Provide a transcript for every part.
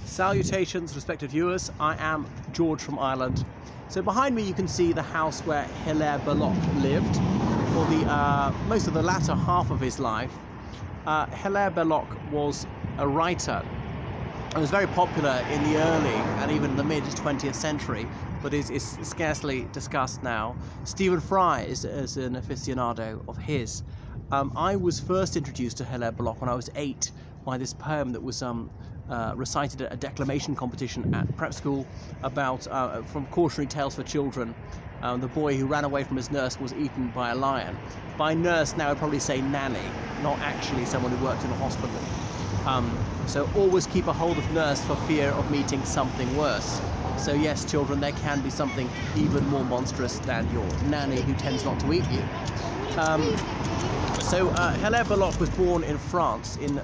Salutations, respected viewers. I am George from Ireland. So behind me you can see the house where Hillaire Belloc lived for the most of the latter half of his life. Hillaire Belloc was a writer and was very popular in the early and even the mid 20th century, but is scarcely discussed now. Stephen Fry is an aficionado of his. I was first introduced to Hillaire Belloc when I was 8 by this poem that was recited at a declamation competition at prep school about from Cautionary Tales for Children. The boy who ran away from his nurse was eaten by a lion. By nurse now I'd probably say nanny, not actually someone who worked in a hospital. So always keep a hold of nurse for fear of meeting something worse. So yes, children, there can be something even more monstrous than your nanny who tends not to eat you. Hillaire Belloc was born in France, in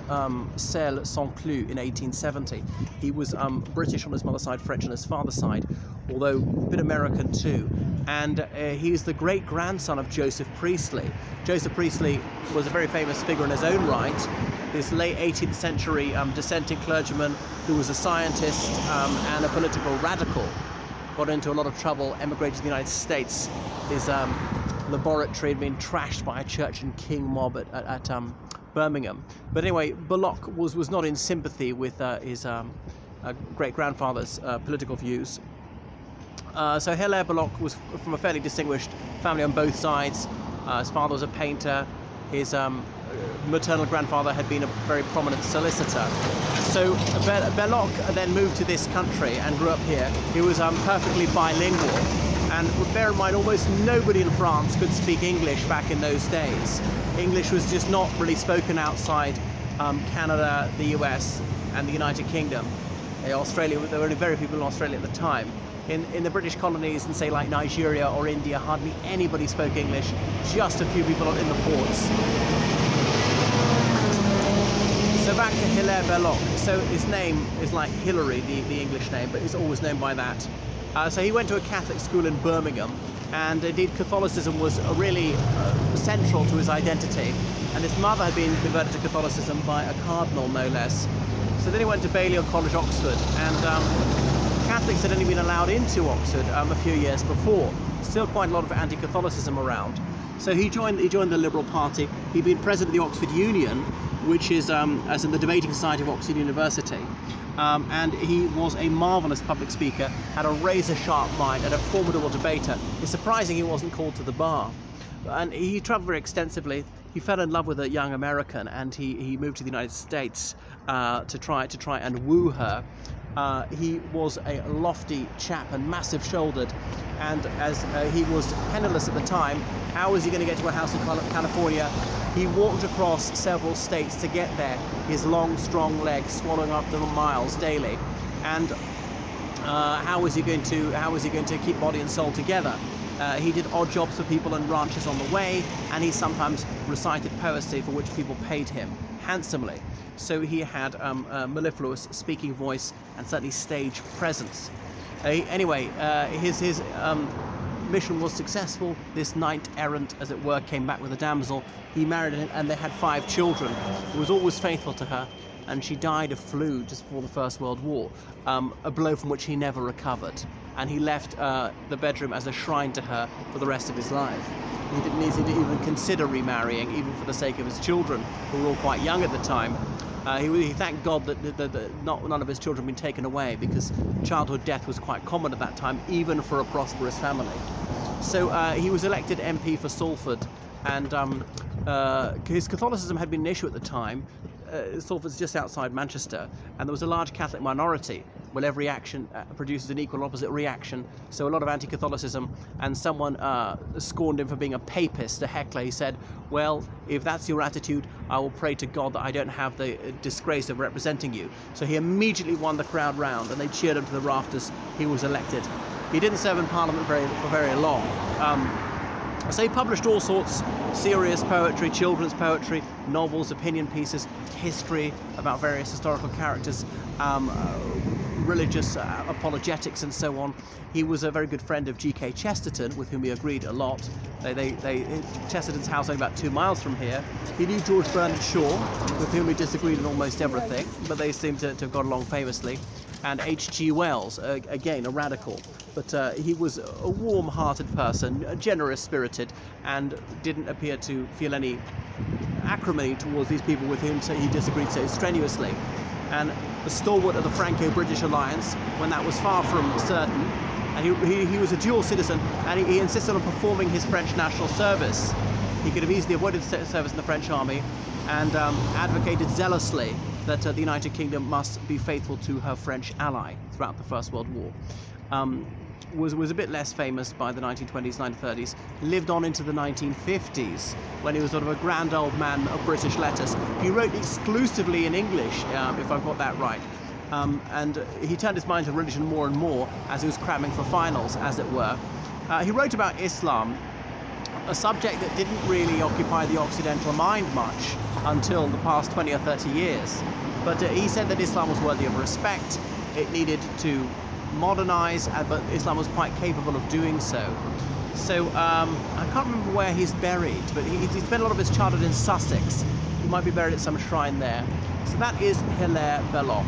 Celles-Saint-Cloud in 1870. He was British on his mother's side, French on his father's side, although a bit American too. And he's the great-grandson of Joseph Priestley. Joseph Priestley was a very famous figure in his own right, this late 18th century dissenting clergyman who was a scientist and a political radical. Got into a lot of trouble, emigrated to the United States. His laboratory had been trashed by a Church and King mob at Birmingham. But anyway, Belloc was not in sympathy with his great-grandfather's political views. So Hillaire Belloc was from a fairly distinguished family on both sides. His father was a painter. His maternal grandfather had been a very prominent solicitor. So Belloc then moved to this country and grew up here. He was perfectly bilingual. And bear in mind, almost nobody in France could speak English back in those days. English was just not really spoken outside Canada, the US, and the United Kingdom. Australia, there were only very few people in Australia at the time. In the British colonies, in say like Nigeria or India, hardly anybody spoke English, just a few people in the ports. So back to Hillaire Belloc. So his name is like Hillary, the English name, but he's always known by that. So he went to a Catholic school in Birmingham, and indeed Catholicism was really central to his identity. And his mother had been converted to Catholicism by a cardinal, no less. So then he went to Balliol College, Oxford, and Catholics had only been allowed into Oxford a few years before. Still quite a lot of anti-Catholicism around. So he joined the Liberal Party. He'd been president of the Oxford Union, which is as in the debating society of Oxford University. And he was a marvellous public speaker, had a razor-sharp mind, and a formidable debater. It's surprising he wasn't called to the bar. And he travelled very extensively. He fell in love with a young American, and he moved to the United States to try and woo her. He was a lofty chap and massive-shouldered, and as he was penniless at the time, how was he going to get to a house in California? He walked across several states to get there, his long, strong legs swallowing up the miles daily. And how was he going to keep body and soul together? He did odd jobs for people and ranches on the way, and he sometimes recited poetry for which people paid him handsomely. So he had a mellifluous speaking voice and certainly stage presence. Anyway, his mission was successful. This knight-errant, as it were, came back with a damsel. He married her, and they had 5 children. He was always faithful to her, and she died of flu just before the First World War, a blow from which he never recovered. And he left the bedroom as a shrine to her for the rest of his life. He didn't even consider remarrying, even for the sake of his children, who were all quite young at the time. He thanked God that none of his children had been taken away, because childhood death was quite common at that time, even for a prosperous family. So he was elected MP for Salford, and his Catholicism had been an issue at the time. Salford's just outside Manchester, and there was a large Catholic minority. Well, every action produces an equal and opposite reaction, so a lot of anti-Catholicism, and someone scorned him for being a papist, a heckler. He said, well, if that's your attitude, I will pray to God that I don't have the disgrace of representing you. So he immediately won the crowd round, and they cheered him to the rafters. He was elected. He didn't serve in Parliament for very long. So he published all sorts, serious poetry, children's poetry, novels, opinion pieces, history about various historical characters, religious apologetics and so on. He was a very good friend of G.K. Chesterton, with whom he agreed a lot. Chesterton's house only about 2 miles from here. He knew George Bernard Shaw, with whom he disagreed on almost everything, but they seem to have got along famously. And H.G. Wells, again a radical, but he was a warm-hearted person, generous-spirited, and didn't appear to feel any acrimony towards these people with whom he disagreed so strenuously. And the stalwart of the Franco-British alliance, when that was far from certain, and he was a dual citizen, and he insisted on performing his French national service. He could have easily avoided service in the French army, and advocated zealously that the United Kingdom must be faithful to her French ally throughout the First World War. Was a bit less famous by the 1920s, 1930s, lived on into the 1950s, when he was sort of a grand old man of British letters. He wrote exclusively in English, if I've got that right. And he turned his mind to religion more and more as he was cramming for finals, as it were. He wrote about Islam, a subject that didn't really occupy the Occidental mind much until the past 20 or 30 years. But he said that Islam was worthy of respect, it needed to modernize, but Islam was quite capable of doing so. So I can't remember where he's buried, but he spent a lot of his childhood in Sussex. He might be buried at some shrine there. So that is Hillaire Belloc.